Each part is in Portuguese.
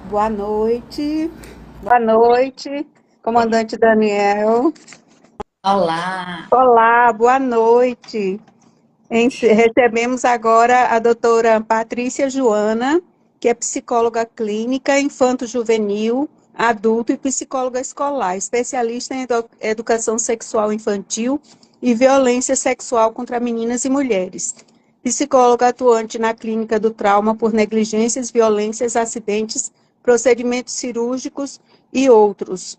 Boa noite. Boa noite, comandante Daniel. Olá, Olá, boa noite. Recebemos agora a doutora Patrícia Joana, que é psicóloga clínica, infanto-juvenil, adulto e psicóloga escolar, especialista em educação sexual infantil e violência sexual contra meninas e mulheres. Psicóloga atuante na clínica do trauma por negligências, violências, acidentes, procedimentos cirúrgicos e outros,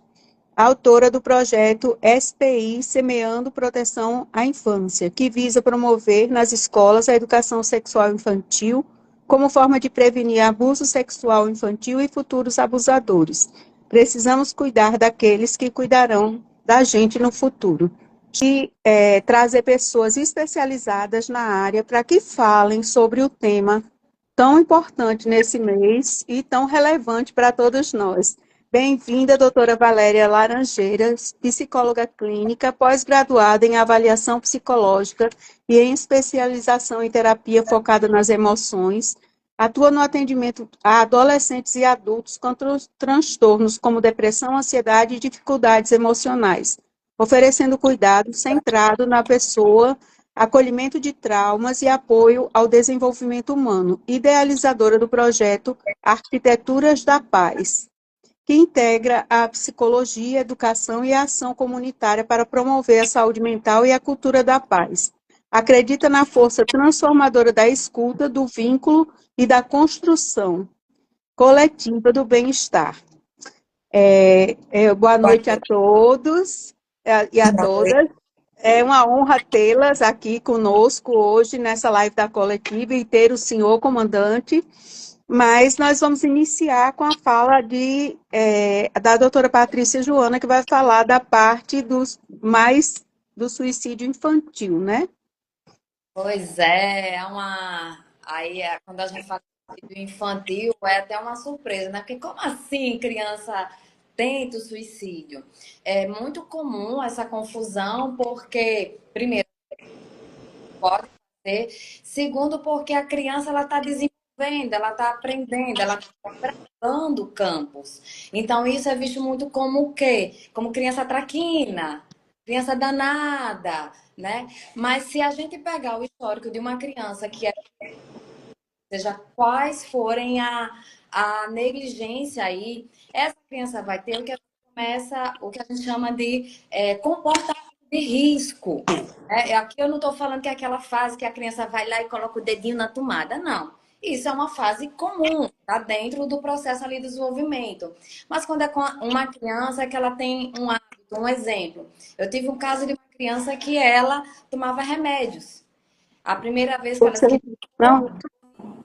autora do projeto SPI Semeando Proteção à Infância, que visa promover nas escolas a educação sexual infantil como forma de prevenir abuso sexual infantil e futuros abusadores. Precisamos cuidar daqueles que cuidarão da gente no futuro. E trazer pessoas especializadas na área para que falem sobre o tema tão importante nesse mês e tão relevante para todos nós. Bem-vinda, doutora Valéria Laranjeiras, psicóloga clínica, pós-graduada em avaliação psicológica e em especialização em terapia focada nas emoções. Atua no atendimento a adolescentes e adultos com transtornos como depressão, ansiedade e dificuldades emocionais, oferecendo cuidado centrado na pessoa, acolhimento de traumas e apoio ao desenvolvimento humano, idealizadora do projeto Arquiteturas da Paz, que integra a psicologia, educação e a ação comunitária para promover a saúde mental e a cultura da paz. Acredita na força transformadora da escuta, do vínculo e da coletiva do bem-estar. Boa boa noite a todos e a noite. todas. É uma honra tê-las aqui conosco hoje nessa live da coletiva e ter o senhor comandante. Mas nós vamos iniciar com a fala da doutora Patrícia Joana, que vai falar da parte do suicídio infantil, né? Pois é, quando a gente fala de infantil, é até uma surpresa, né? Porque como assim criança tenta o suicídio? É muito comum essa confusão, porque, primeiro, pode ser, segundo, porque a criança ela está desenvolvendo, ela está aprendendo, ela está preparando campos. Então, isso é visto muito como o quê? Como criança traquina, criança danada, né? Mas se a gente pegar o histórico de uma criança seja quais forem a negligência aí, essa criança vai ter o que a gente chama de comportamento de risco. Aqui eu não estou falando que é aquela fase que a criança vai lá e coloca o dedinho na tomada, não. Isso é uma fase comum, tá dentro do processo ali de desenvolvimento. Mas quando é com uma criança que ela tem um hábito, um exemplo. Eu tive um caso de uma criança que ela tomava remédios. A primeira vez que ela Você se não,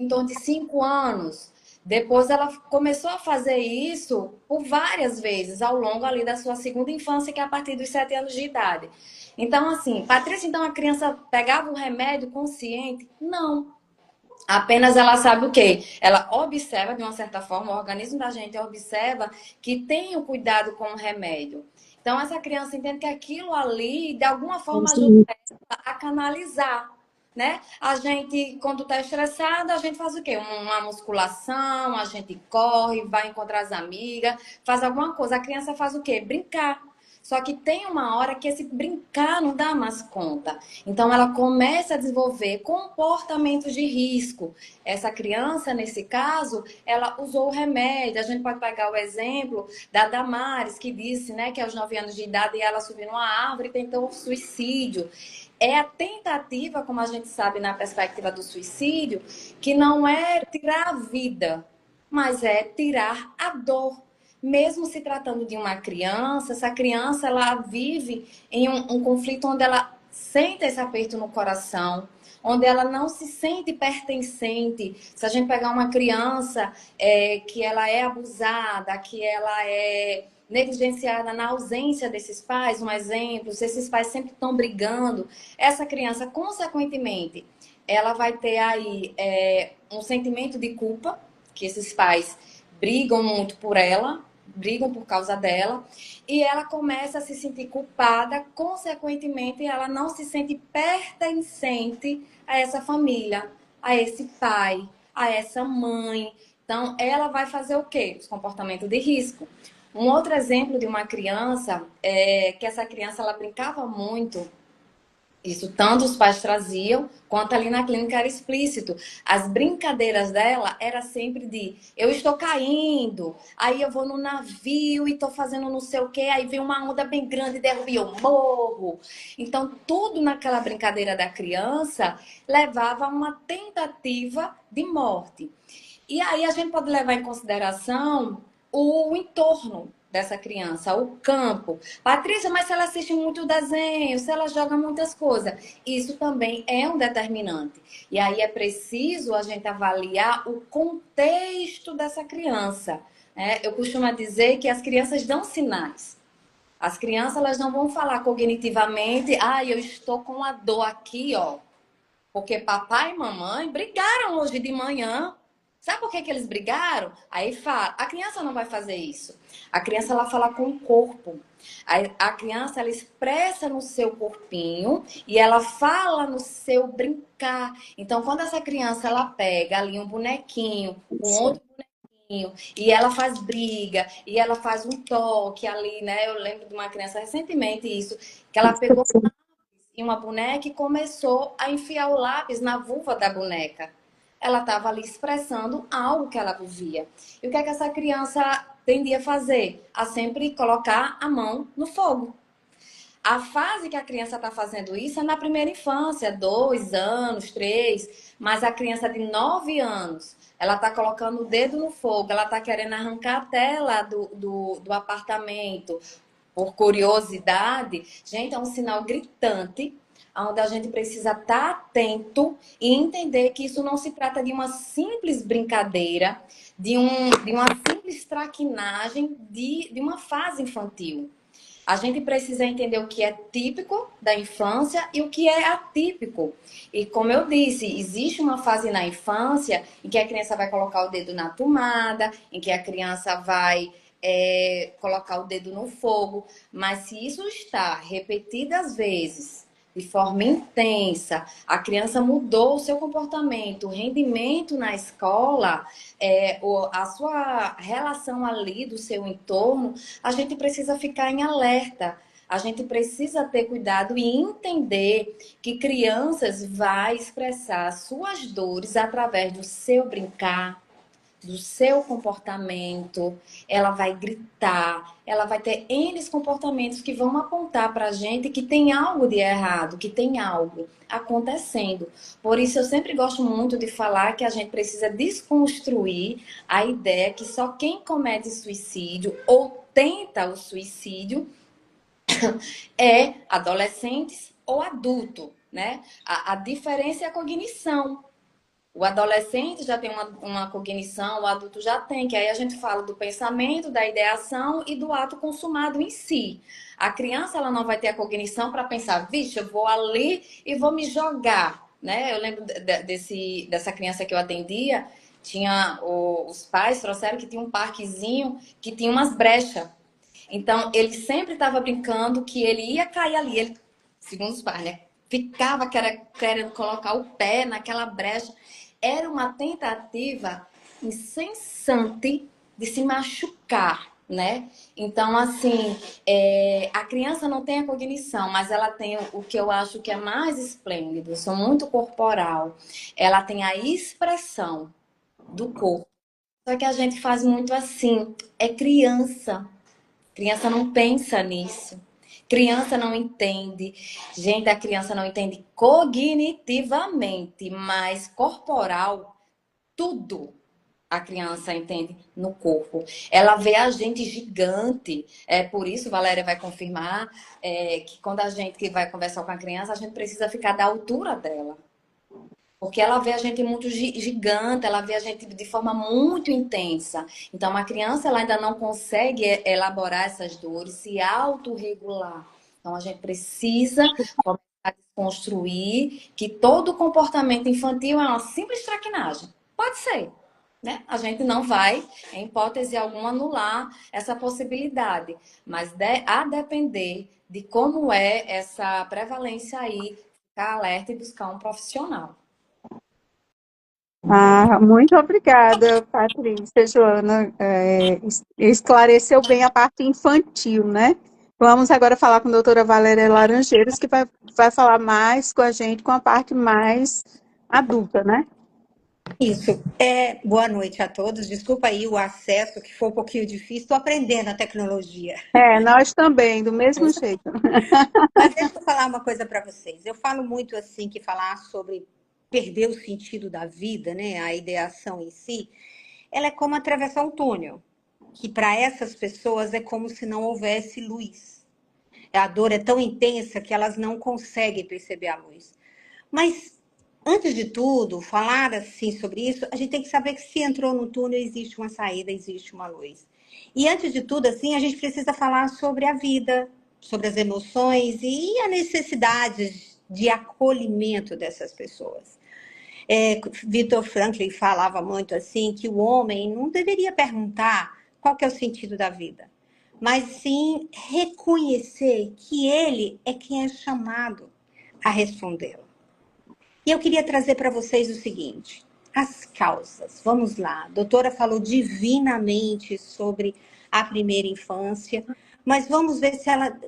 em torno de 5 anos. Depois ela começou a fazer isso por várias vezes ao longo ali da sua segunda infância, que é a partir dos 7 anos de idade. Então, assim, Patrícia, então a criança pegava o remédio consciente? Não. Apenas ela sabe o quê? Ela observa, de uma certa forma, o organismo da gente observa que tem o cuidado com o remédio. Então, essa criança entende que aquilo ali, de alguma forma, ajuda a canalizar, né? A gente, quando tá estressada, a gente faz o quê? Uma musculação, a gente corre, vai encontrar as amigas, faz alguma coisa. A criança faz o quê? Brincar. Só que tem uma hora que esse brincar não dá mais conta. Então ela começa a desenvolver comportamentos de risco. Essa criança, nesse caso, ela usou o remédio. A gente pode pegar o exemplo da Damares, que disse, né, que aos 9 anos de idade ela subiu numa árvore e tentou suicídio. É a tentativa, como a gente sabe na perspectiva do suicídio, que não é tirar a vida, mas é tirar a dor. Mesmo se tratando de uma criança, essa criança ela vive em um conflito onde ela sente esse aperto no coração, onde ela não se sente pertencente. Se a gente pegar uma criança que ela é abusada, que ela é negligenciada na ausência desses pais, um exemplo, se esses pais sempre estão brigando, essa criança, consequentemente, ela vai ter aí um sentimento de culpa, que esses pais brigam muito por ela, brigam por causa dela, e ela começa a se sentir culpada, consequentemente, ela não se sente pertencente a essa família, a esse pai, a essa mãe. Então, ela vai fazer o quê? Os comportamentos de risco. Um outro exemplo de uma criança é que essa criança ela brincava muito. Isso tanto os pais traziam, quanto ali na clínica era explícito. As brincadeiras dela era sempre de eu estou caindo, aí eu vou no navio e estou fazendo não sei o quê, aí vem uma onda bem grande e derruba e eu morro. Então, tudo naquela brincadeira da criança levava a uma tentativa de morte. E aí a gente pode levar em consideração o entorno dessa criança, o campo. Patrícia, mas se ela assiste muito desenho, se ela joga muitas coisas, isso também é um determinante. E aí é preciso a gente avaliar o contexto dessa criança, né? Eu costumo dizer que as crianças dão sinais. As crianças elas não vão falar cognitivamente, eu estou com a dor aqui, ó, porque papai e mamãe brigaram hoje de manhã. Sabe por que eles brigaram? Aí fala, a criança não vai fazer isso. A criança ela fala com o corpo. A criança ela expressa no seu corpinho e ela fala no seu brincar. Então, quando essa criança ela pega ali um bonequinho com outro bonequinho e ela faz briga e ela faz um toque ali, né? Eu lembro de uma criança recentemente isso, que ela pegou e uma boneca e começou a enfiar o lápis na vulva da boneca. Ela estava ali expressando algo que ela vivia. E o que é que essa criança tendia a fazer? A sempre colocar a mão no fogo. A fase que a criança está fazendo isso é na primeira infância, 2 anos, 3, mas a criança de 9 anos, ela está colocando o dedo no fogo, ela está querendo arrancar a tela do apartamento, por curiosidade, gente, é um sinal gritante, onde a gente precisa estar atento e entender que isso não se trata de uma simples brincadeira, de uma simples traquinagem de uma fase infantil. A gente precisa entender o que é típico da infância e o que é atípico. E como eu disse, existe uma fase na infância em que a criança vai colocar o dedo na tomada, em que a criança vai colocar o dedo no fogo. Mas se isso está repetidas vezes, de forma intensa, a criança mudou o seu comportamento, o rendimento na escola, a sua relação ali do seu entorno, a gente precisa ficar em alerta. A gente precisa ter cuidado e entender que crianças vai expressar suas dores através do seu brincar, do seu comportamento, ela vai gritar, ela vai ter N comportamentos que vão apontar para a gente que tem algo de errado, que tem algo acontecendo. Por isso, eu sempre gosto muito de falar que a gente precisa desconstruir a ideia que só quem comete suicídio ou tenta o suicídio é adolescentes ou adulto, né? A diferença é a cognição. O adolescente já tem uma cognição, o adulto já tem, que aí a gente fala do pensamento, da ideação e do ato consumado em si. A criança ela não vai ter a cognição para pensar, vixe, eu vou ali e vou me jogar, né? Eu lembro dessa criança que eu atendia, os pais trouxeram que tinha um parquezinho que tinha umas brechas. Então, ele sempre estava brincando que ele ia cair ali, ele, segundo os pais, né? Ficava querendo colocar o pé naquela brecha. Era uma tentativa incessante de se machucar, né? Então, assim, a criança não tem a cognição, mas ela tem o que eu acho que é mais esplêndido, eu sou muito corporal. Ela tem a expressão do corpo. Só que a gente faz muito assim, é criança. Criança não pensa nisso. Criança não entende. Gente, a criança não entende cognitivamente, mas corporal, tudo a criança entende no corpo. Ela vê a gente gigante. É por isso, Valéria vai confirmar, que quando a gente vai conversar com a criança, a gente precisa ficar da altura dela. Porque ela vê a gente muito gigante, ela vê a gente de forma muito intensa. Então, a criança ela ainda não consegue elaborar essas dores, se autorregular. Então, a gente precisa começar a desconstruir que todo comportamento infantil é uma simples traquinagem. Pode ser, né? A gente não vai, em hipótese alguma, anular essa possibilidade. Mas a depender de como é essa prevalência aí, ficar alerta e buscar um profissional. Muito obrigada, Patrícia, Joana. Esclareceu bem a parte infantil, né? Vamos agora falar com a doutora Valéria Laranjeiras, que vai falar mais com a gente com a parte mais adulta, né? Isso. Boa noite a todos. Desculpa aí o acesso, que foi um pouquinho difícil. Estou aprendendo a tecnologia. Nós também, do mesmo jeito. Mas deixa eu falar uma coisa para vocês. Eu falo muito assim que falar sobre perder o sentido da vida, né? A ideação em si, ela é como atravessar um túnel, que para essas pessoas é como se não houvesse luz. A dor é tão intensa que elas não conseguem perceber a luz. Mas, antes de tudo, falar assim sobre isso, a gente tem que saber que se entrou no túnel, existe uma saída, existe uma luz. E antes de tudo, assim, a gente precisa falar sobre a vida, sobre as emoções e a necessidade de acolhimento dessas pessoas. Viktor Frankl falava muito assim que o homem não deveria perguntar qual que é o sentido da vida, mas sim reconhecer que ele é quem é chamado a respondê-lo. E eu queria trazer para vocês o seguinte: as causas. Vamos lá. A doutora falou divinamente sobre a primeira infância, mas vamos ver se ela,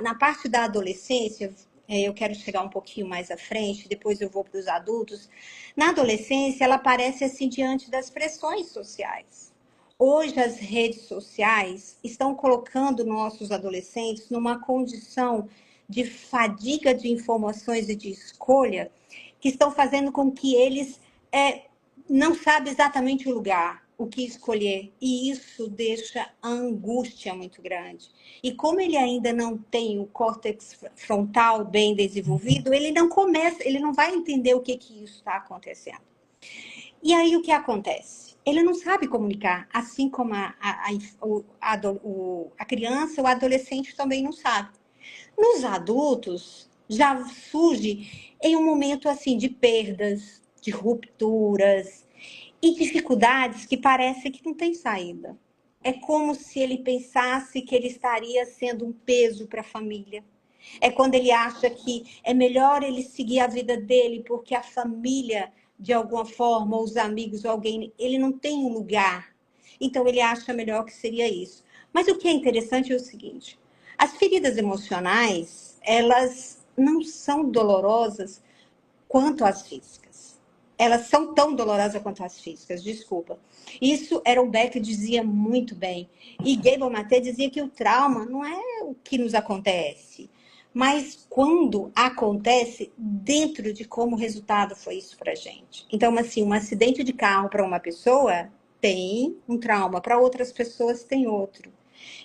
na parte da adolescência, eu quero chegar um pouquinho mais à frente, depois eu vou para os adultos. Na adolescência, ela aparece assim diante das pressões sociais. Hoje, as redes sociais estão colocando nossos adolescentes numa condição de fadiga de informações e de escolha que estão fazendo com que eles não sabem exatamente o lugar, o que escolher. E isso deixa a angústia muito grande. E como ele ainda não tem o córtex frontal bem desenvolvido, ele não começa, ele não vai entender o que isso está acontecendo. E aí o que acontece? Ele não sabe comunicar, assim como a criança, o adolescente também não sabe. Nos adultos, já surge em um momento assim de perdas, de rupturas e dificuldades que parece que não tem saída. É como se ele pensasse que ele estaria sendo um peso para a família. É quando ele acha que é melhor ele seguir a vida dele porque a família, de alguma forma, ou os amigos, ou alguém, ele não tem um lugar. Então ele acha melhor que seria isso. Mas o que é interessante é o seguinte: as feridas emocionais, elas não são dolorosas quanto as físicas. Elas são tão dolorosas quanto as físicas, desculpa. Isso Aaron Beck dizia muito bem. E Gabor Maté dizia que o trauma não é o que nos acontece, mas quando acontece dentro de como o resultado foi isso pra gente. Então, assim, um acidente de carro para uma pessoa tem um trauma, para outras pessoas tem outro.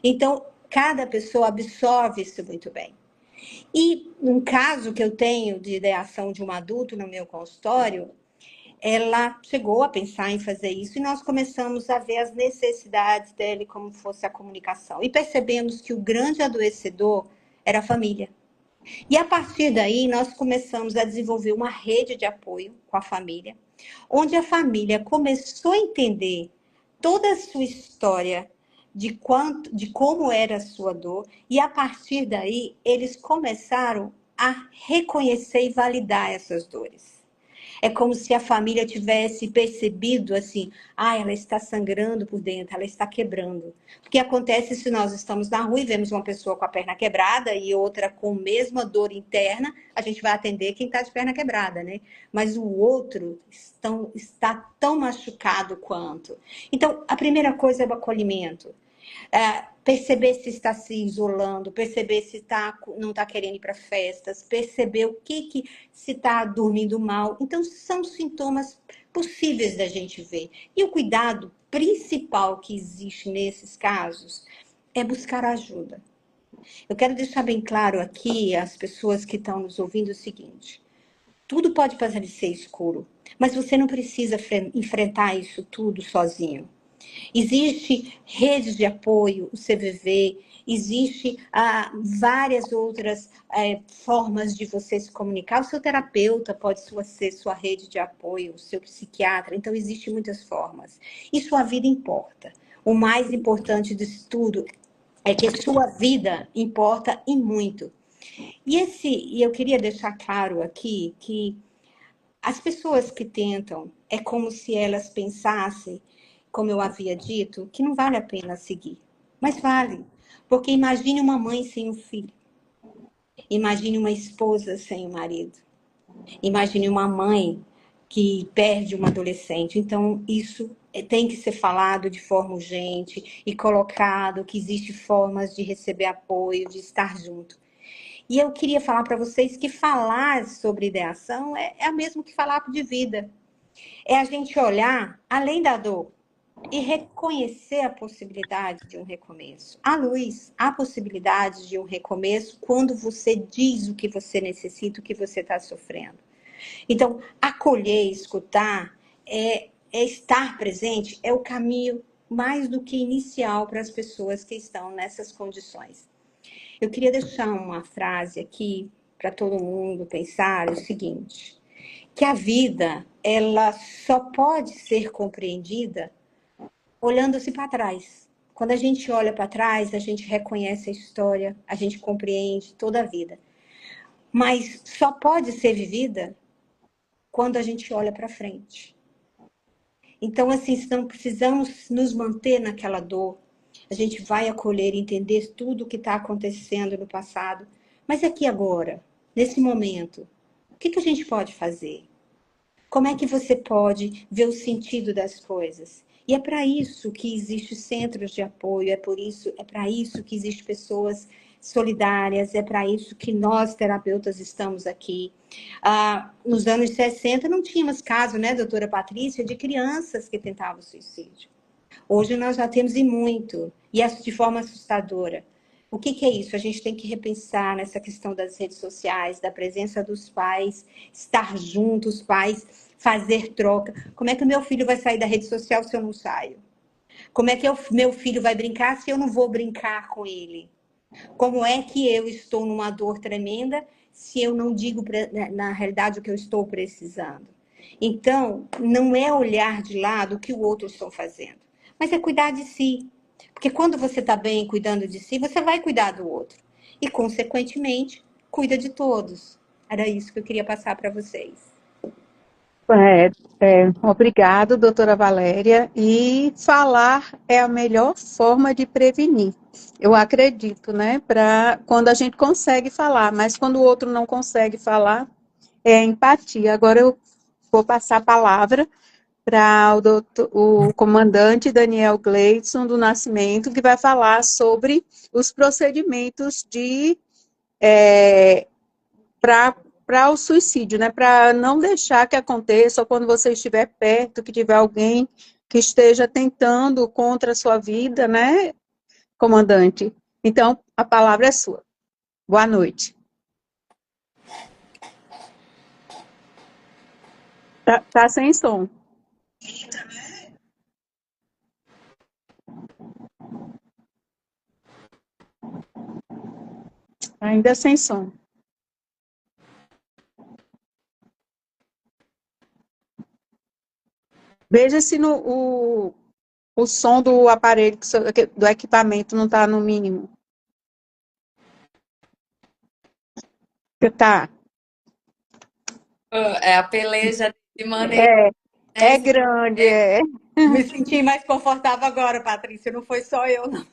Então, cada pessoa absorve isso muito bem. E um caso que eu tenho de ideação de um adulto no meu consultório, ela chegou a pensar em fazer isso e nós começamos a ver as necessidades dele como fosse a comunicação. E percebemos que o grande adoecedor era a família. E a partir daí, nós começamos a desenvolver uma rede de apoio com a família, onde a família começou a entender toda a sua história de como era a sua dor, e a partir daí eles começaram a reconhecer e validar essas dores. É como se a família tivesse percebido assim, ela está sangrando por dentro, ela está quebrando. O que acontece se nós estamos na rua e vemos uma pessoa com a perna quebrada e outra com a mesma dor interna, a gente vai atender quem está de perna quebrada, né? Mas o outro está tão machucado quanto. Então, a primeira coisa é o acolhimento. Perceber se está se isolando, perceber se não está querendo ir para festas, perceber o que se está dormindo mal. Então, são sintomas possíveis da gente ver. E o cuidado principal que existe nesses casos é buscar ajuda. Eu quero deixar bem claro aqui às pessoas que estão nos ouvindo o seguinte: tudo pode parecer escuro, mas você não precisa enfrentar isso tudo sozinho. Existe redes de apoio, o CVV, existe várias outras formas de você se comunicar. O seu terapeuta pode ser sua rede de apoio, o seu psiquiatra. Então, existem muitas formas. E sua vida importa. O mais importante disso tudo é que sua vida importa e muito. E eu queria deixar claro aqui que as pessoas que tentam é como se elas pensassem, como eu havia dito, que não vale a pena seguir. Mas vale, porque imagine uma mãe sem um filho. Imagine uma esposa sem um marido. Imagine uma mãe que perde uma adolescente. Então, isso tem que ser falado de forma urgente e colocado que existem formas de receber apoio, de estar junto. E eu queria falar para vocês que falar sobre ideação é o mesmo que falar de vida. É a gente olhar além da dor e reconhecer a possibilidade de um recomeço. Há luz, há possibilidade de um recomeço quando você diz o que você necessita, o que você está sofrendo. Então, acolher, escutar, é estar presente, é o caminho mais do que inicial para as pessoas que estão nessas condições. Eu queria deixar uma frase aqui para todo mundo pensar o seguinte, que a vida, ela só pode ser compreendida olhando-se para trás. Quando a gente olha para trás, a gente reconhece a história, a gente compreende toda a vida. Mas só pode ser vivida quando a gente olha para frente. Então, assim, não precisamos nos manter naquela dor. A gente vai acolher e entender tudo o que está acontecendo no passado. Mas aqui agora, nesse momento, o que a gente pode fazer? Como é que você pode ver o sentido das coisas? E é para isso que existem centros de apoio, é para isso que existem pessoas solidárias, é para isso que nós, terapeutas, estamos aqui. Nos anos 60 não tínhamos caso, né, doutora Patrícia, de crianças que tentavam suicídio. Hoje nós já temos e muito, e de forma assustadora. O que é isso? A gente tem que repensar nessa questão das redes sociais, da presença dos pais, estar juntos, os pais, fazer troca. Como é que o meu filho vai sair da rede social se eu não saio? Como é que meu filho vai brincar se eu não vou brincar com ele? Como é que eu estou numa dor tremenda se eu não digo, na realidade, o que eu estou precisando? Então, não é olhar de lado o que o outro está fazendo, mas é cuidar de si. Porque quando você está bem cuidando de si, você vai cuidar do outro. E, consequentemente, cuida de todos. Era isso que eu queria passar para vocês. Obrigado, doutora Valéria. E falar é a melhor forma de prevenir. Eu acredito, né? Para quando a gente consegue falar, mas quando o outro não consegue falar, é empatia. Agora eu vou passar a palavra para o comandante Daniel Gleidson do Nascimento, que vai falar sobre os procedimentos para o suicídio, né? Para não deixar que aconteça, ou quando você estiver perto, que tiver alguém que esteja tentando contra a sua vida, né, comandante? Então, a palavra é sua. Boa noite. Tá sem som. Ainda sem som. Veja se o som do aparelho, do equipamento não está no mínimo. Tá. É a peleja de maneira. É grande, é. Me senti mais confortável agora, Patrícia. Não foi só eu, não.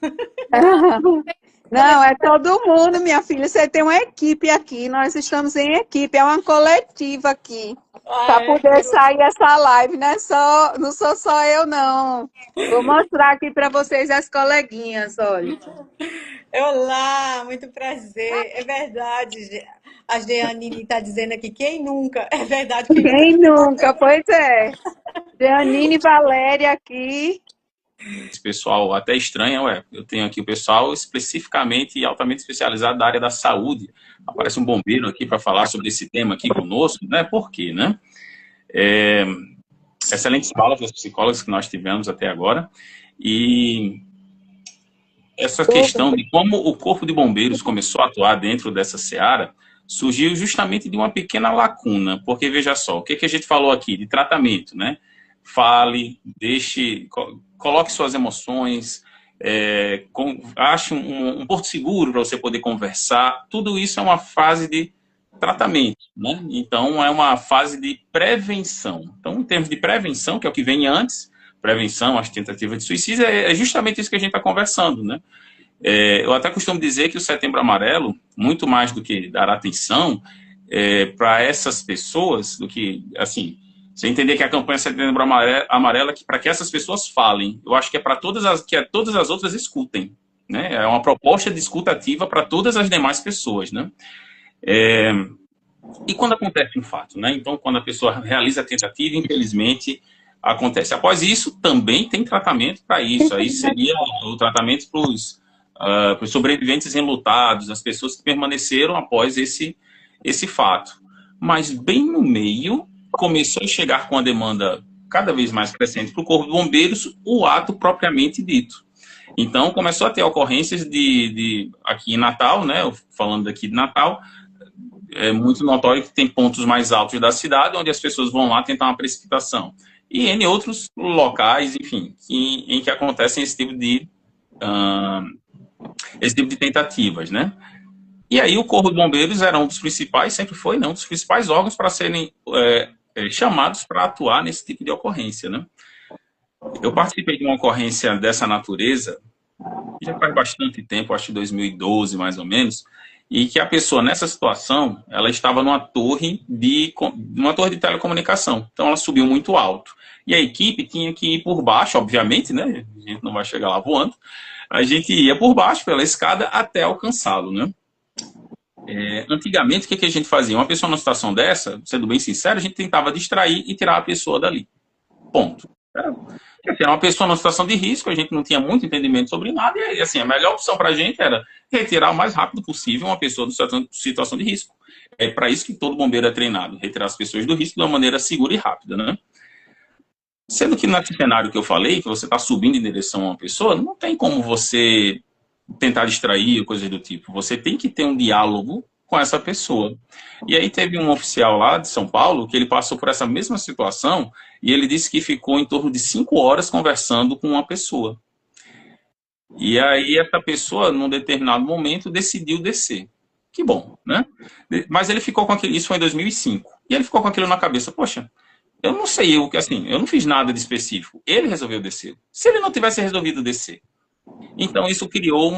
Não, é todo mundo, minha filha. Você tem uma equipe aqui, nós estamos em equipe, é uma coletiva aqui, para poder sair essa live, não sou só eu, não. Vou mostrar aqui para vocês as coleguinhas, olha. Olá, muito prazer. É verdade, a Jeanine está dizendo aqui, quem nunca? É verdade, Quem nunca? Pois é. Jeanine Valéria aqui. Esse pessoal até estranha, eu tenho aqui o pessoal especificamente e altamente especializado da área da saúde. Aparece um bombeiro aqui para falar sobre esse tema aqui conosco, né? Por quê, né? Excelentes falas das psicólogas que nós tivemos até agora. E essa questão de como o Corpo de Bombeiros começou a atuar dentro dessa seara surgiu justamente de uma pequena lacuna, porque veja só, o que a gente falou aqui de tratamento, né? Fale, coloque suas emoções, ache um porto seguro para você poder conversar. Tudo isso é uma fase de tratamento, né? Então, é uma fase de prevenção. Então, em termos de prevenção, que é o que vem antes, prevenção, as tentativas de suicídio, é justamente isso que a gente está conversando, né? Eu até costumo dizer que o Setembro Amarelo, muito mais do que dar atenção para essas pessoas, do que, assim, você entender que a campanha Setembro Amarelo é para que essas pessoas falem. Eu acho que é para todas as outras escutem, né? É uma proposta de escuta ativa para todas as demais pessoas, né? E quando acontece um fato, né? Então, quando a pessoa realiza a tentativa, infelizmente, acontece. Após isso, também tem tratamento para isso. Aí seria o tratamento para os sobreviventes enlutados, as pessoas que permaneceram após esse fato. Mas bem no meio, começou a chegar com a demanda cada vez mais crescente para o Corpo de Bombeiros, o ato propriamente dito. Então, começou a ter ocorrências aqui em Natal, né? Falando daqui de Natal, é muito notório que tem pontos mais altos da cidade onde as pessoas vão lá tentar uma precipitação. E em outros locais, enfim, em que acontecem esse tipo de tentativas, né? E aí o Corpo de Bombeiros era um dos principais, sempre foi, não, um dos principais órgãos para serem chamados para atuar nesse tipo de ocorrência, né? Eu participei de uma ocorrência dessa natureza, já faz bastante tempo, acho que 2012 mais ou menos, e que a pessoa nessa situação, ela estava numa torre de telecomunicação, então ela subiu muito alto. E a equipe tinha que ir por baixo, obviamente, né? A gente não vai chegar lá voando, a gente ia por baixo pela escada até alcançá-lo, né? Antigamente, o que a gente fazia? Uma pessoa numa situação dessa, sendo bem sincero, a gente tentava distrair e tirar a pessoa dali. Ponto. Era uma pessoa numa situação de risco, a gente não tinha muito entendimento sobre nada, e assim, a melhor opção para a gente era retirar o mais rápido possível uma pessoa de situação de risco. É para isso que todo bombeiro é treinado, retirar as pessoas do risco de uma maneira segura e rápida, né? Sendo que nesse cenário que eu falei, que você está subindo em direção a uma pessoa, não tem como você tentar distrair, coisas do tipo. Você tem que ter um diálogo com essa pessoa. E aí teve um oficial lá de São Paulo que ele passou por essa mesma situação e ele disse que ficou em torno de 5 horas conversando com uma pessoa. E aí essa pessoa, num determinado momento, decidiu descer. Que bom, né? Mas ele ficou com aquilo, isso foi em 2005. E ele ficou com aquilo na cabeça, poxa, eu não sei, eu não fiz nada de específico. Ele resolveu descer. Se ele não tivesse resolvido descer. Então isso criou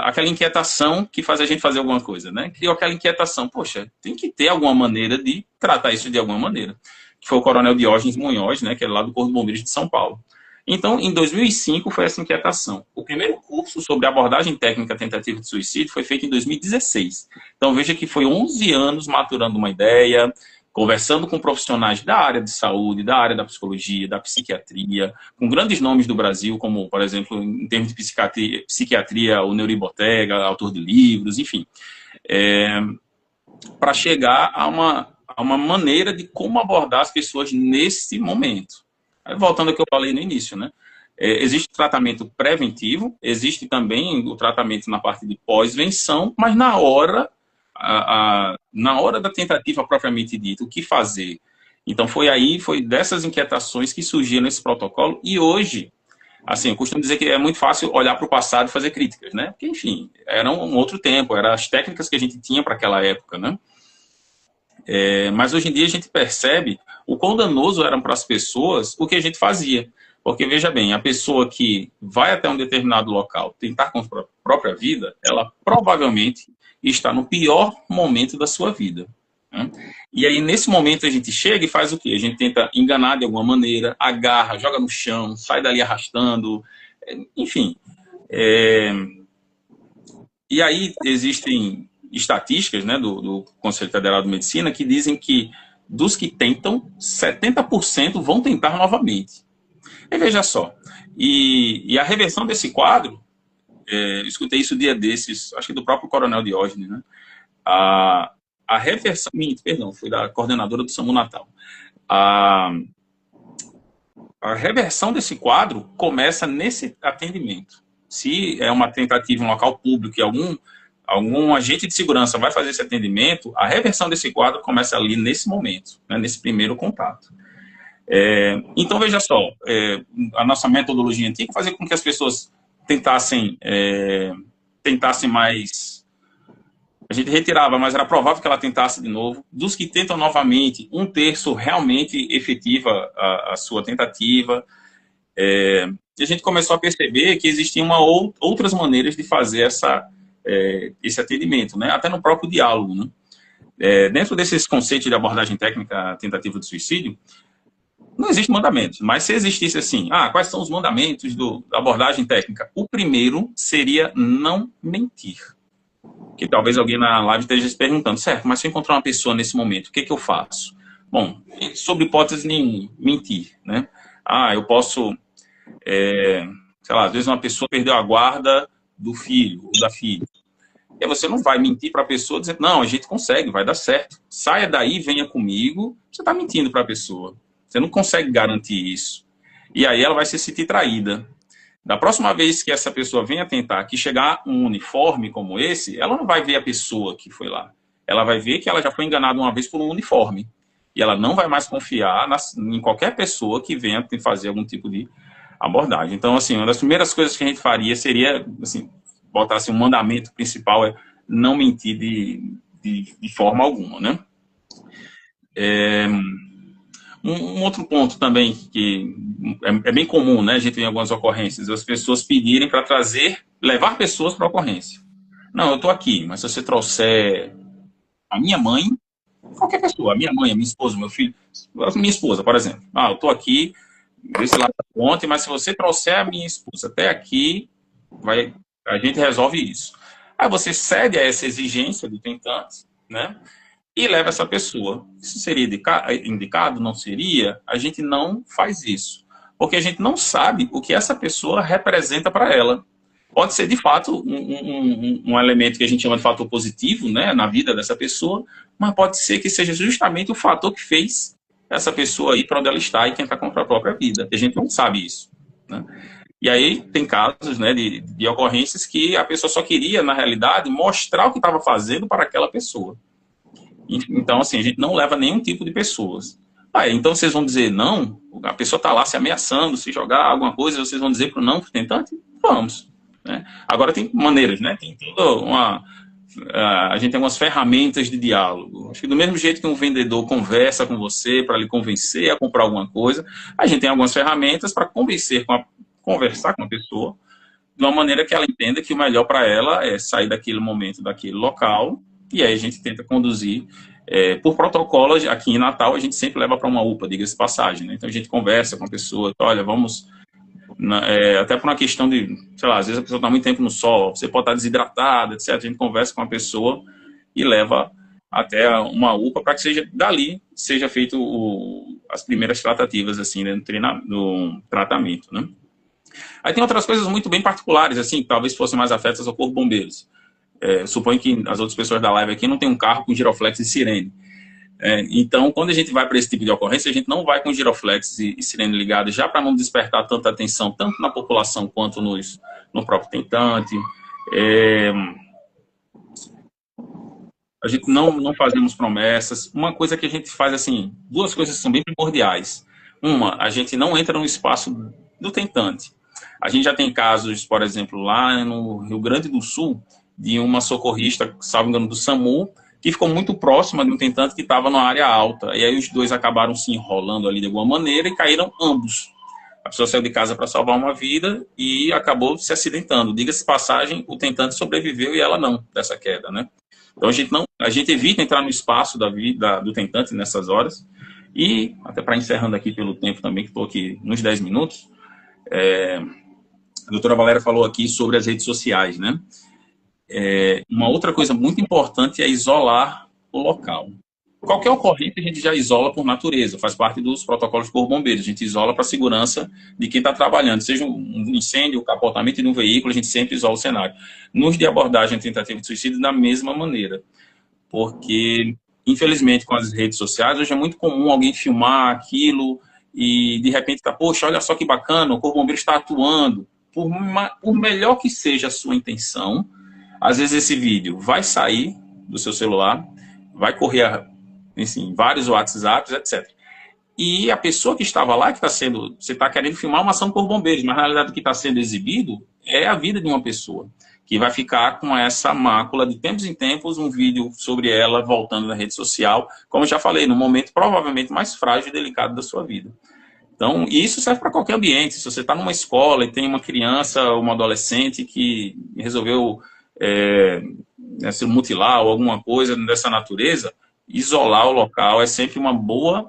aquela inquietação que faz a gente fazer alguma coisa, né? Criou aquela inquietação, poxa, tem que ter alguma maneira de tratar isso de alguma maneira. Que foi o Coronel Diógenes Munhoz, né? Que é lá do Corpo de Bombeiros de São Paulo. Então, em 2005 foi essa inquietação. O primeiro curso sobre abordagem técnica tentativa de suicídio foi feito em 2016. Então veja que foi 11 anos maturando uma ideia, conversando com profissionais da área de saúde, da área da psicologia, da psiquiatria, com grandes nomes do Brasil, como, por exemplo, em termos de psiquiatria, o Neuri Botega, autor de livros, enfim, para chegar a uma maneira de como abordar as pessoas nesse momento. Aí, voltando ao que eu falei no início, né? Existe tratamento preventivo, existe também o tratamento na parte de pós-venção, mas na hora da tentativa propriamente dita, o que fazer? Então foi dessas inquietações que surgiram esse protocolo, e hoje, assim, eu costumo dizer que é muito fácil olhar para o passado e fazer críticas, né? Porque, enfim, era um outro tempo, eram as técnicas que a gente tinha para aquela época, né? Mas hoje em dia a gente percebe o quão danoso eram para as pessoas o que a gente fazia. Porque, veja bem, a pessoa que vai até um determinado local tentar contra a própria vida, ela provavelmente está no pior momento da sua vida, né? E aí, nesse momento, a gente chega e faz o quê? A gente tenta enganar de alguma maneira, agarra, joga no chão, sai dali arrastando, enfim. E aí existem estatísticas, né, do Conselho Federal de Medicina que dizem que dos que tentam, 70% vão tentar novamente. E veja só, e a reversão desse quadro, eu escutei isso dia desses, acho que do próprio Coronel Diógenes, né? A reversão, perdão, foi da coordenadora do SAMU Natal. A reversão desse quadro começa nesse atendimento. Se é uma tentativa em um local público e algum agente de segurança vai fazer esse atendimento, a reversão desse quadro começa ali nesse momento, né, nesse primeiro contato. Então, veja só, a nossa metodologia antiga fazia com que as pessoas tentassem mais a gente retirava, mas era provável que ela tentasse de novo. Dos que tentam novamente, 1/3 realmente efetiva a sua tentativa. E a gente começou a perceber que existiam outras maneiras de fazer esse atendimento, né? Até no próprio diálogo, né? Dentro desses conceitos de abordagem técnica tentativa de suicídio, não existe mandamentos, mas se existisse assim, quais são os mandamentos da abordagem técnica? O primeiro seria não mentir. Que talvez alguém na live esteja se perguntando, certo, mas se eu encontrar uma pessoa nesse momento, o que eu faço? Bom, sob hipótese nenhuma, mentir, né? Eu posso, sei lá, às vezes uma pessoa perdeu a guarda do filho ou da filha. E você não vai mentir para a pessoa dizendo, não, a gente consegue, vai dar certo. Saia daí, venha comigo. Você está mentindo para a pessoa. Você não consegue garantir isso. E aí ela vai se sentir traída. Da próxima vez que essa pessoa venha tentar que chegar um uniforme como esse, ela não vai ver a pessoa que foi lá. Ela vai ver que ela já foi enganada uma vez por um uniforme. E ela não vai mais confiar em qualquer pessoa que venha fazer algum tipo de abordagem. Então, assim, uma das primeiras coisas que a gente faria seria, assim, botar assim, um mandamento principal é não mentir de forma alguma, né? Um outro ponto também que é bem comum, né? A gente tem algumas ocorrências, as pessoas pedirem para levar pessoas para a ocorrência. Não, eu estou aqui, mas se você trouxer a minha mãe, qualquer pessoa, a minha mãe, a minha esposa, meu filho, a minha esposa, por exemplo. Eu estou aqui, desse lado da ponte, mas se você trouxer a minha esposa até aqui, a gente resolve isso. Aí você cede a essa exigência do tentante, né? E leva essa pessoa. Isso seria indicado? Não seria? A gente não faz isso. Porque a gente não sabe o que essa pessoa representa para ela. Pode ser, de fato, um elemento que a gente chama de fator positivo, né, na vida dessa pessoa, mas pode ser que seja justamente o fator que fez essa pessoa ir para onde ela está e tentar contra a própria vida. A gente não sabe isso, né? E aí tem casos, né, de ocorrências que a pessoa só queria, na realidade, mostrar o que estava fazendo para aquela pessoa. Então, assim, a gente não leva nenhum tipo de pessoas. Então vocês vão dizer não? A pessoa está lá se ameaçando, se jogar alguma coisa, vocês vão dizer para o não para o tentante? Vamos. Né? Agora tem maneiras, né? Tem toda a gente tem algumas ferramentas de diálogo. Acho que do mesmo jeito que um vendedor conversa com você para lhe convencer a comprar alguma coisa, a gente tem algumas ferramentas para conversar com a pessoa de uma maneira que ela entenda que o melhor para ela é sair daquele momento, daquele local. E aí a gente tenta conduzir, por protocolo, aqui em Natal, a gente sempre leva para uma UPA, diga-se passagem, né? Então a gente conversa com a pessoa, olha, vamos, até por uma questão de, sei lá, às vezes a pessoa está muito tempo no sol, você pode estar desidratada, etc. A gente conversa com a pessoa e leva até uma UPA para que dali seja feito as primeiras tratativas, assim, né, no tratamento, né? Aí tem outras coisas muito bem particulares, assim, que talvez fossem mais afetas ao Corpo de Bombeiros. Suponho que as outras pessoas da live aqui não tem um carro com giroflex e sirene. Então, quando a gente vai para esse tipo de ocorrência, a gente não vai com giroflex e sirene ligado, já para não despertar tanta atenção, tanto na população quanto no próprio tentante. A gente não fazemos promessas. Uma coisa que a gente faz, assim, duas coisas que são bem primordiais. Uma, a gente não entra no espaço do tentante. A gente já tem casos, por exemplo, lá no Rio Grande do Sul, de uma socorrista, salvo engano, do SAMU, que ficou muito próxima de um tentante que estava numa área alta. E aí os dois acabaram se enrolando ali de alguma maneira e caíram ambos. A pessoa saiu de casa para salvar uma vida e acabou se acidentando. Diga-se passagem, o tentante sobreviveu e ela não, dessa queda, né? Então a gente evita entrar no espaço do tentante nessas horas. E, até para encerrando aqui pelo tempo também, que estou aqui nos 10 minutos, a doutora Valéria falou aqui sobre as redes sociais, né? Uma outra coisa muito importante é isolar o local. Qualquer ocorrência a gente já isola por natureza, faz parte dos protocolos de Corpo de Bombeiros. A gente isola para a segurança de quem está trabalhando, seja um incêndio, o capotamento de um veículo, a gente sempre isola o cenário. Nos de abordagem tentativa de suicídio, da mesma maneira. Porque, infelizmente, com as redes sociais, hoje é muito comum alguém filmar aquilo e, de repente, poxa, olha só que bacana, o Corpo de Bombeiros está atuando. Por melhor que seja a sua intenção, às vezes esse vídeo vai sair do seu celular, vai correr, enfim, vários WhatsApps, etc. e a pessoa que estava lá, que está sendo, você está querendo filmar uma ação por bombeiros, mas na realidade o que está sendo exibido é a vida de uma pessoa, que vai ficar com essa mácula de tempos em tempos, um vídeo sobre ela voltando na rede social, como eu já falei, no momento provavelmente mais frágil e delicado da sua vida. Então, isso serve para qualquer ambiente. Se você está numa escola e tem uma criança, uma adolescente que resolveu se mutilar ou alguma coisa dessa natureza, isolar o local é sempre uma boa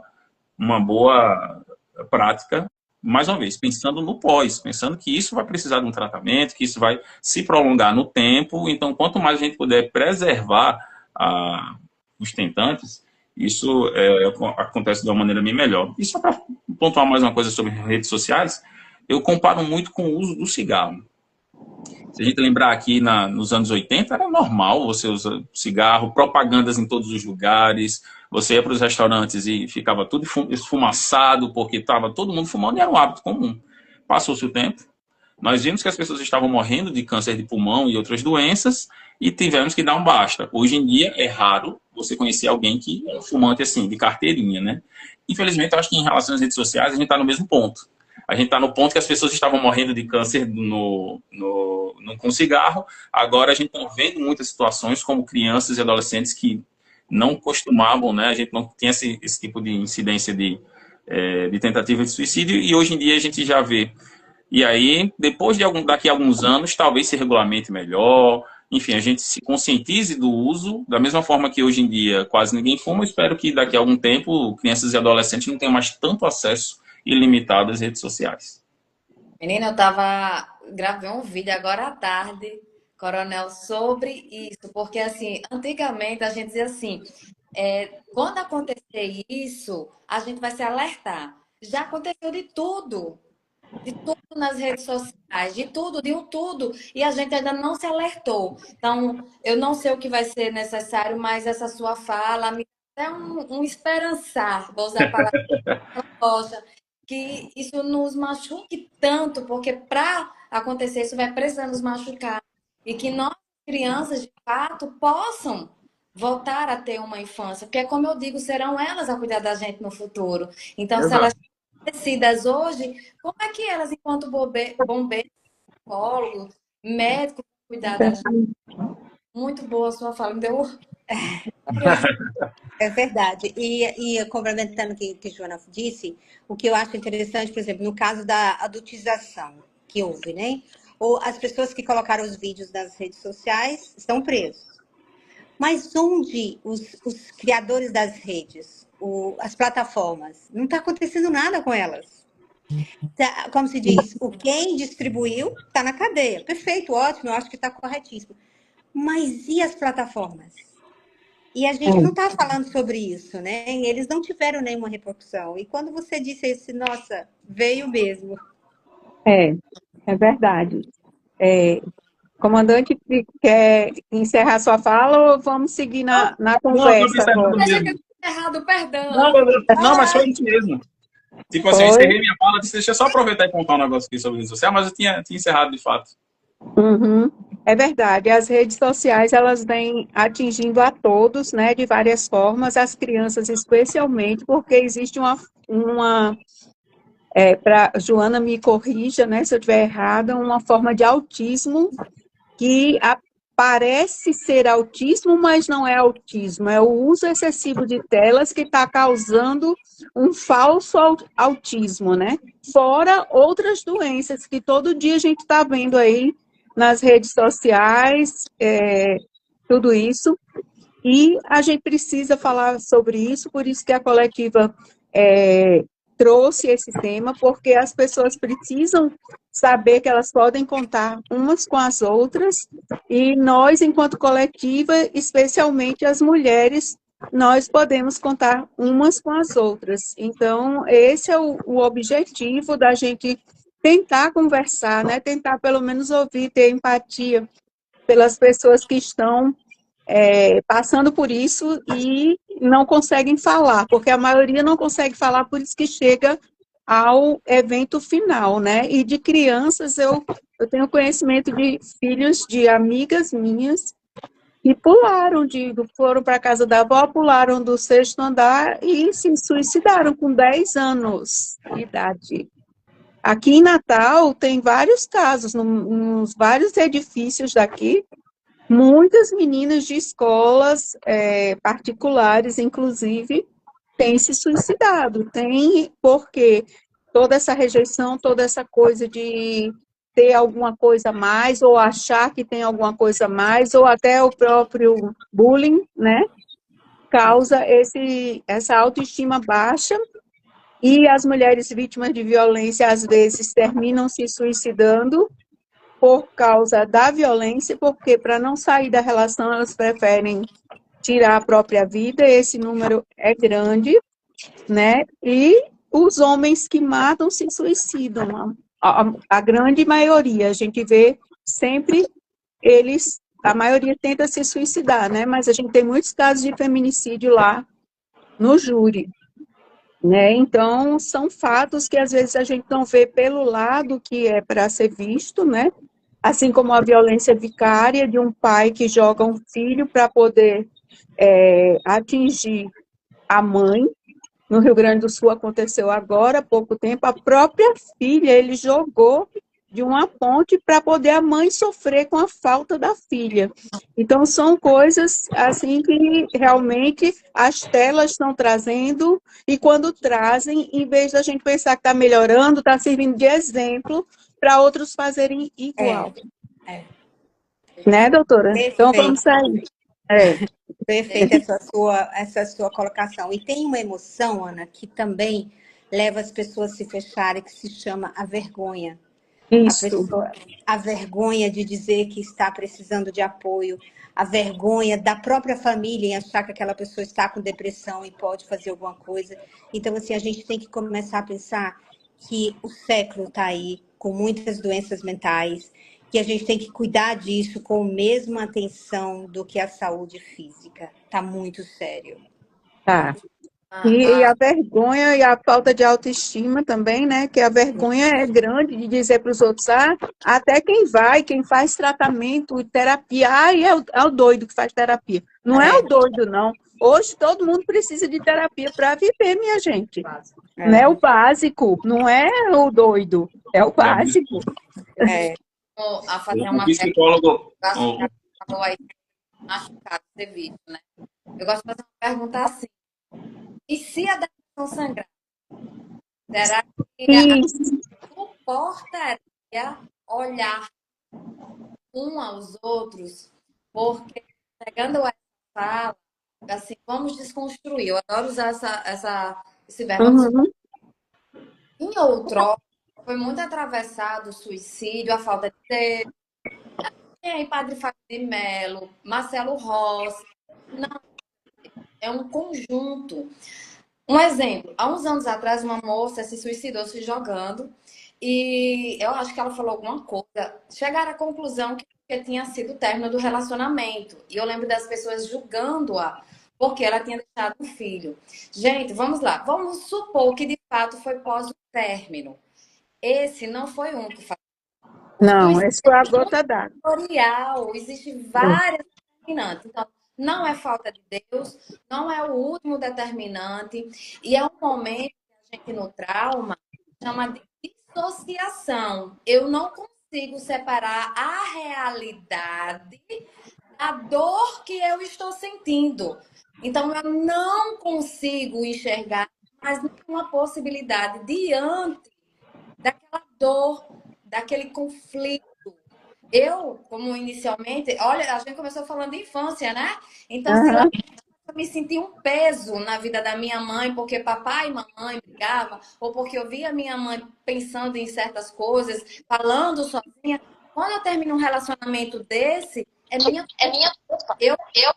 prática, mais uma vez, pensando no pós, pensando que isso vai precisar de um tratamento, que isso vai se prolongar no tempo. Então, quanto mais a gente puder preservar os tentantes, isso acontece de uma maneira bem melhor. E só para pontuar mais uma coisa sobre redes sociais, eu comparo muito com o uso do cigarro. Se a gente lembrar aqui nos anos 80, era normal você usar cigarro, propagandas em todos os lugares, você ia para os restaurantes e ficava tudo esfumaçado, porque estava todo mundo fumando e era um hábito comum. Passou-se o tempo, nós vimos que as pessoas estavam morrendo de câncer de pulmão e outras doenças e tivemos que dar um basta. Hoje em dia é raro você conhecer alguém que é um fumante assim, de carteirinha, né? Infelizmente, eu acho que em relação às redes sociais a gente está no mesmo ponto. A gente está no ponto que as pessoas estavam morrendo de câncer com cigarro. Agora a gente está vendo muitas situações como crianças e adolescentes que não costumavam, né? A gente não tinha esse tipo de incidência de tentativa de suicídio e hoje em dia a gente já vê. E aí, daqui a alguns anos, talvez se regulamente melhor. Enfim, a gente se conscientize do uso, da mesma forma que hoje em dia quase ninguém fuma. Eu espero que daqui a algum tempo crianças e adolescentes não tenham mais tanto acesso ilimitado às redes sociais. Menina, gravei um vídeo agora à tarde, Coronel, sobre isso, porque assim, antigamente a gente dizia assim, quando acontecer isso, a gente vai se alertar. Já aconteceu de tudo nas redes sociais, de um tudo, e a gente ainda não se alertou. Então, eu não sei o que vai ser necessário, mas essa sua fala me dá um esperançar, vou usar a palavra, que isso nos machuque tanto, porque para acontecer isso vai precisar nos machucar. E que nós, crianças, de fato, possam voltar a ter uma infância. Porque, como eu digo, serão elas a cuidar da gente no futuro. Então, se elas decidas hoje, como é que elas, enquanto bombeiros, psicólogos, médicos, cuidar da gente? Muito boa a sua fala, me deu... É verdade. E complementando o que a Joana disse, o que eu acho interessante, por exemplo, no caso da adultização que houve, né? Ou as pessoas que colocaram os vídeos nas redes sociais estão presos. Mas onde os criadores das redes, as plataformas, não está acontecendo nada com elas. Como se diz, quem distribuiu está na cadeia. Perfeito, ótimo, eu acho que está corretíssimo. Mas e as plataformas? E a gente não está falando sobre isso, né? Eles não tiveram nenhuma repercussão. E quando você disse isso, nossa, veio mesmo. É verdade. Comandante, quer encerrar sua fala ou vamos seguir na conversa agora? Deixa que eu tinha errado, perdão. Não, mas foi isso mesmo. Tipo assim, eu encerrei minha fala, disse, deixa eu só aproveitar e contar um negócio aqui sobre a rede social, mas eu tinha encerrado de fato. Uhum. É verdade, as redes sociais elas vêm atingindo a todos, né, de várias formas, as crianças especialmente, porque existe para Joana me corrija, né, se eu estiver errada, uma forma de autismo que parece ser autismo, mas não é autismo, é o uso excessivo de telas que está causando um falso autismo, né? Fora outras doenças que todo dia a gente está vendo aí nas redes sociais, tudo isso, e a gente precisa falar sobre isso, por isso que a coletiva trouxe esse tema, porque as pessoas precisam saber que elas podem contar umas com as outras, e nós, enquanto coletiva, especialmente as mulheres, nós podemos contar umas com as outras. Então, esse é o objetivo da gente tentar conversar, né? Tentar pelo menos ouvir, ter empatia pelas pessoas que estão passando por isso e não conseguem falar, porque a maioria não consegue falar, por isso que chega ao evento final, né? E de crianças, eu tenho conhecimento de filhos de amigas minhas E pularam, foram para a casa da avó, pularam do 6º andar e se suicidaram com 10 anos de idade. Aqui em Natal tem vários casos, nos vários edifícios daqui, muitas meninas de escolas particulares, inclusive, têm se suicidado. Tem porque toda essa rejeição, toda essa coisa de ter alguma coisa a mais, ou achar que tem alguma coisa a mais, ou até o próprio bullying, né? Causa essa autoestima baixa. E as mulheres vítimas de violência, às vezes, terminam se suicidando por causa da violência, porque para não sair da relação, elas preferem tirar a própria vida, esse número é grande, né? E os homens que matam se suicidam, a grande maioria, a gente vê sempre a maioria tenta se suicidar, né? Mas a gente tem muitos casos de feminicídio lá no júri. Né? Então, são fatos que às vezes a gente não vê pelo lado que é para ser visto, né? Assim como a violência vicária de um pai que joga um filho para poder atingir a mãe. No Rio Grande do Sul aconteceu agora, há pouco tempo, a própria filha ele jogou de uma ponte para poder a mãe sofrer com a falta da filha. Então, são coisas assim que realmente as telas estão trazendo, e quando trazem, em vez da gente pensar que está melhorando, está servindo de exemplo para outros fazerem igual. Né, doutora? Perfeito. Então, vamos sair. Perfeita essa sua colocação. E tem uma emoção, Ana, que também leva as pessoas a se fecharem, que se chama a vergonha. Isso. A vergonha de dizer que está precisando de apoio, a vergonha da própria família em achar que aquela pessoa está com depressão e pode fazer alguma coisa. Então, assim, a gente tem que começar a pensar que o século está aí, com muitas doenças mentais, que a gente tem que cuidar disso com a mesma atenção do que a saúde física. Está muito sério. Tá. E a vergonha e a falta de autoestima também, né? Que a vergonha é grande de dizer para os outros, até quem faz tratamento e terapia, é o doido que faz terapia. Não é o doido, não. Hoje todo mundo precisa de terapia para viver, minha gente. Não é o básico, não é o doido, é o básico. A fazer uma psicólogo. falou aí, machucado ser visto, né? Eu gosto de fazer uma pergunta assim. E se a depressão sangrar? Será que suportaria olhar um aos outros? Porque, pegando essa fala, assim, vamos desconstruir. Eu adoro usar esse verbo. Em outrora, foi muito atravessado o suicídio, a falta de ter. Tem aí Padre Fábio de Mello, Marcelo Rossi. Não, é um conjunto. Um exemplo, há uns anos atrás, uma moça se suicidou se jogando e eu acho que ela falou alguma coisa. Chegaram à conclusão que tinha sido o término do relacionamento. E eu lembro das pessoas julgando-a porque ela tinha deixado um filho. Gente, vamos lá. Vamos supor que de fato foi pós o término. Esse não foi um que falou. Não, esse foi a gota d'água. Existem várias determinantes. Então, não é falta de Deus, não é o último determinante, e é um momento que a gente no trauma chama de dissociação. Eu não consigo separar a realidade da dor que eu estou sentindo. Então, eu não consigo enxergar mais nenhuma possibilidade diante daquela dor, daquele conflito. Eu, como inicialmente, olha, a gente começou falando de infância, né? Então, se lá eu me senti um peso na vida da minha mãe, porque papai e mamãe brigavam, ou porque eu via minha mãe pensando em certas coisas, falando sozinha. Quando eu termino um relacionamento desse, é minha culpa. Eu sou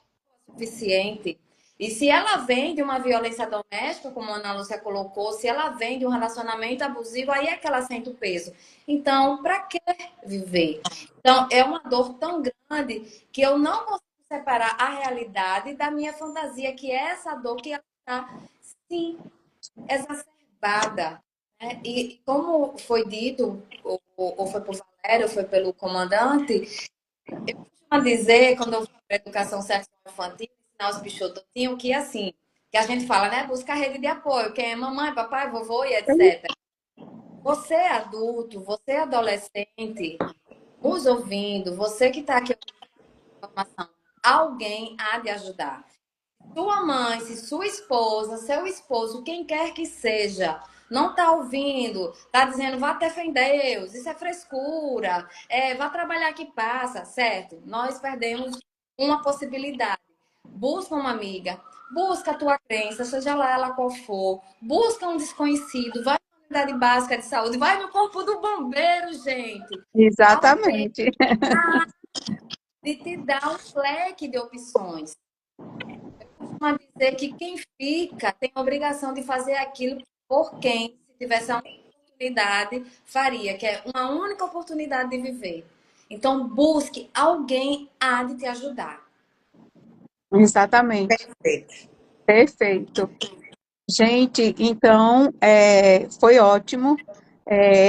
suficiente. E se ela vem de uma violência doméstica, como a Ana Lúcia colocou, se ela vem de um relacionamento abusivo, aí é que ela sente o peso. Então, para que viver? Então, é uma dor tão grande que eu não consigo separar a realidade da minha fantasia, que é essa dor que ela está, sim, exacerbada. Né? E como foi dito, ou foi por Valério, ou foi pelo comandante, costumo dizer, quando eu falo para educação sexual infantil, ensinar os bichototinhos, que assim, que a gente fala, né? Busca rede de apoio, quem é mamãe, papai, vovô e etc. Você é adulto, você é adolescente, nos ouvindo, você que está aqui com informação, alguém há de ajudar. Sua mãe, se sua esposa, seu esposo, quem quer que seja, não está ouvindo, está dizendo, vá ter fé em Deus, isso é frescura, vá trabalhar que passa, certo? Nós perdemos uma possibilidade. Busca uma amiga, busca a tua crença, seja lá ela qual for, busca um desconhecido, vai na unidade básica de saúde, vai no corpo do bombeiro, gente. Alguém Exatamente. de te dar um leque de opções. Costumo dizer que quem fica tem a obrigação de fazer aquilo por quem, se tivesse a oportunidade, faria, que é uma única oportunidade de viver. Então, busque alguém há de te ajudar. Exatamente. Perfeito. Perfeito. Gente, então, foi ótimo.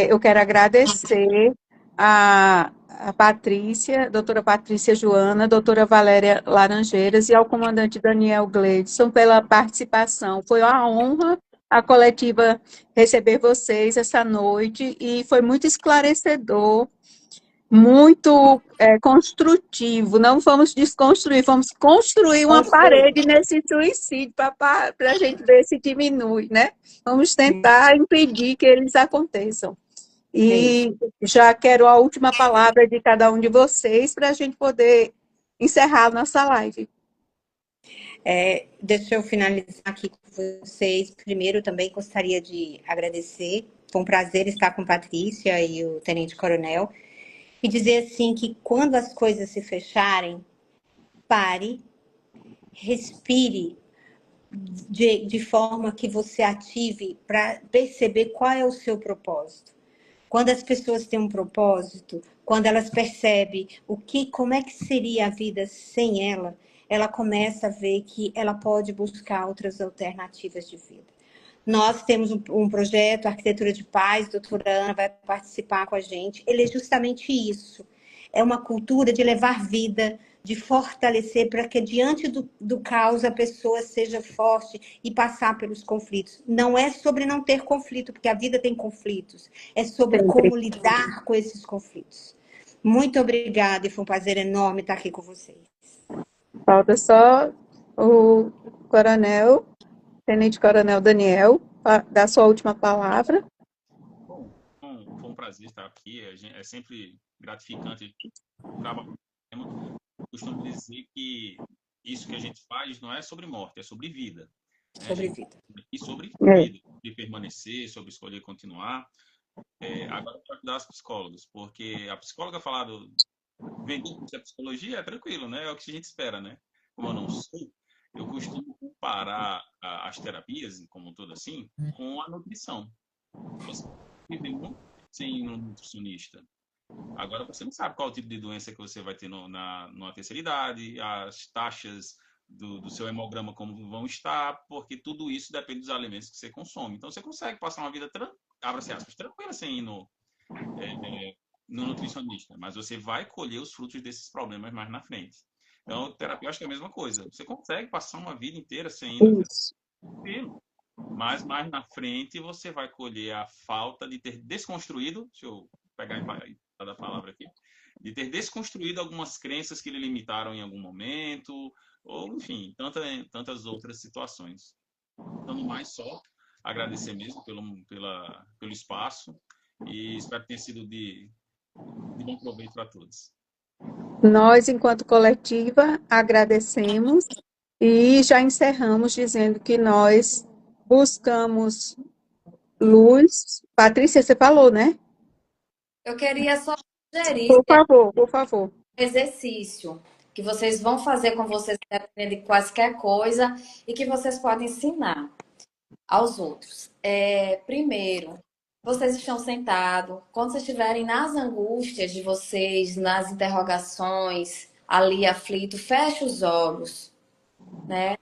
Eu quero agradecer a Patrícia, doutora Patrícia Joana, doutora Valéria Laranjeiras e ao comandante Daniel Gleidson pela participação. Foi uma honra a coletiva receber vocês essa noite e foi muito esclarecedor, muito construtivo. Não vamos desconstruir, vamos construir uma Construir. parede nesse suicídio para a gente ver se diminui, né? Vamos tentar impedir que eles aconteçam. É isso. E já quero a última palavra de cada um de vocês para a gente poder encerrar a nossa live. Deixa eu finalizar aqui com vocês. Primeiro, também gostaria de agradecer. Foi um prazer estar com a Patrícia e o Tenente Coronel. E dizer assim que quando as coisas se fecharem, pare, respire de forma que você ative para perceber qual é o seu propósito. Quando as pessoas têm um propósito, quando elas percebem como é que seria a vida sem ela, ela começa a ver que ela pode buscar outras alternativas de vida. Nós temos um projeto, Arquitetura de Paz, a doutora Ana vai participar com a gente. Ele é justamente isso. É uma cultura de levar vida, de fortalecer para que diante do caos a pessoa seja forte e passar pelos conflitos. Não é sobre não ter conflito, porque a vida tem conflitos. É sobre Sempre. como lidar com esses conflitos. Muito obrigada e foi um prazer enorme estar aqui com vocês. Falta só o coronel, Tenente Coronel Daniel, dar sua última palavra. Bom, foi um prazer estar aqui. É sempre gratificante trabalhar com o tema. Costumo dizer que isso que a gente faz não é sobre morte, é sobre vida. Né? A Sobre gente vida. e sobre É, vida, sobre permanecer, sobre escolher continuar. Agora, para ajudar as psicólogas, porque a psicóloga falar vender curso de psicologia é tranquilo, né? É o que a gente espera, né? Como eu não sou, eu costumo comparar as terapias, como tudo assim, com a nutrição. Você vive muito sem ir um nutricionista. Agora você não sabe qual tipo de doença que você vai ter numa terceira idade, as taxas do seu hemograma como vão estar, porque tudo isso depende dos alimentos que você consome. Então você consegue passar uma vida tranquila sem ir no nutricionista, mas você vai colher os frutos desses problemas mais na frente. Então, terapia eu acho que é a mesma coisa. Você consegue passar uma vida inteira sem ir no isso. tranquilo, mas mais na frente você vai colher a falta de ter desconstruído, deixa eu pegar a palavra aqui, de ter desconstruído algumas crenças que lhe limitaram em algum momento, ou enfim, tantas outras situações. Então, no mais só, agradecer mesmo pelo espaço e espero que tenha sido de bom proveito para todos. Nós, enquanto coletiva, agradecemos e já encerramos dizendo que nós buscamos luz. Patrícia, você falou, né? Eu queria só sugerir Por favor, por favor. exercício que vocês vão fazer com vocês, independente de quaisquer coisa, e que vocês podem ensinar aos outros. Primeiro, vocês estão sentados, quando vocês estiverem nas angústias de vocês, nas interrogações, ali aflito, feche os olhos, né?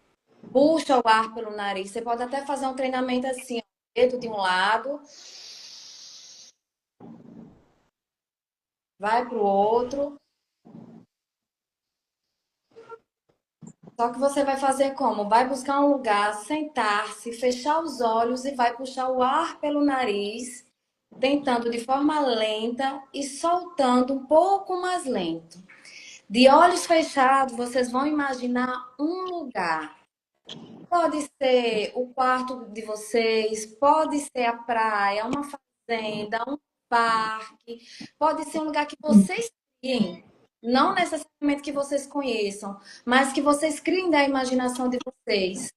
Puxa o ar pelo nariz. Você pode até fazer um treinamento assim, ó, dedo de um lado, vai para o outro, Só que você vai fazer como? Vai buscar um lugar, sentar-se, fechar os olhos e vai puxar o ar pelo nariz, tentando de forma lenta e soltando um pouco mais lento. De olhos fechados, vocês vão imaginar um lugar. Pode ser o quarto de vocês, pode ser a praia, uma fazenda, um parque, pode ser um lugar que vocês criem. Não necessariamente que vocês conheçam, mas que vocês criem da imaginação de vocês.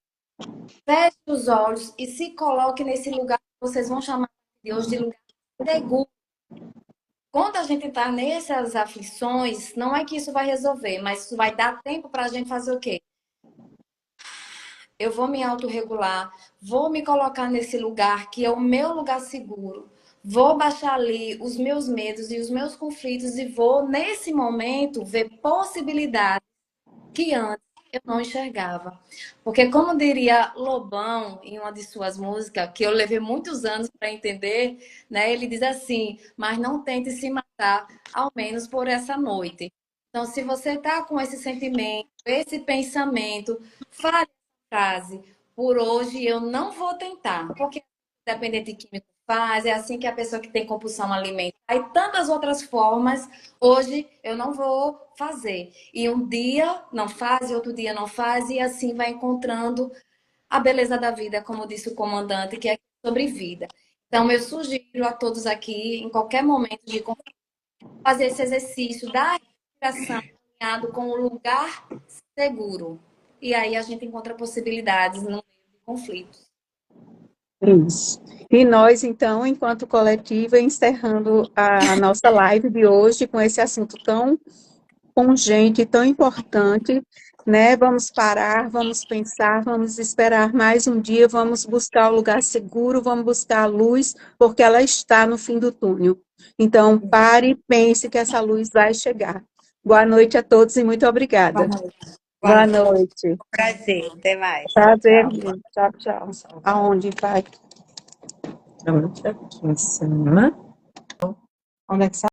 Feche os olhos e se coloque nesse lugar que vocês vão chamar de hoje de lugar seguro. Quando a gente está nessas aflições, não é que isso vai resolver, mas isso vai dar tempo para a gente fazer o quê? Eu vou me autorregular, vou me colocar nesse lugar que é o meu lugar seguro. Vou baixar ali os meus medos e os meus conflitos e vou, nesse momento, ver possibilidades que antes eu não enxergava. Porque, como diria Lobão em uma de suas músicas, que eu levei muitos anos para entender, né? Ele diz assim: mas não tente se matar, ao menos por essa noite. Então, se você está com esse sentimento, esse pensamento, fale a frase: por hoje eu não vou tentar. Porque dependente de químico faz, é assim que a pessoa que tem compulsão alimentar e tantas outras formas, hoje eu não vou fazer. E um dia não faz, e outro dia não faz, e assim vai encontrando a beleza da vida, como disse o comandante, que é sobre vida. Então, eu sugiro a todos aqui, em qualquer momento de fazer esse exercício da respiração alinhado com o lugar seguro. E aí a gente encontra possibilidades no meio de conflitos. Isso. E nós, então, enquanto coletiva, encerrando a nossa live de hoje com esse assunto tão pungente, tão importante, né? Vamos parar, vamos pensar, vamos esperar mais um dia, vamos buscar o lugar seguro, vamos buscar a luz, porque ela está no fim do túnel. Então, pare e pense que essa luz vai chegar. Boa noite a todos e muito obrigada. Boa noite. Prazer, até mais. Prazer. Tchau, Tchau, tchau. Aonde vai? Aqui em cima. Onde é que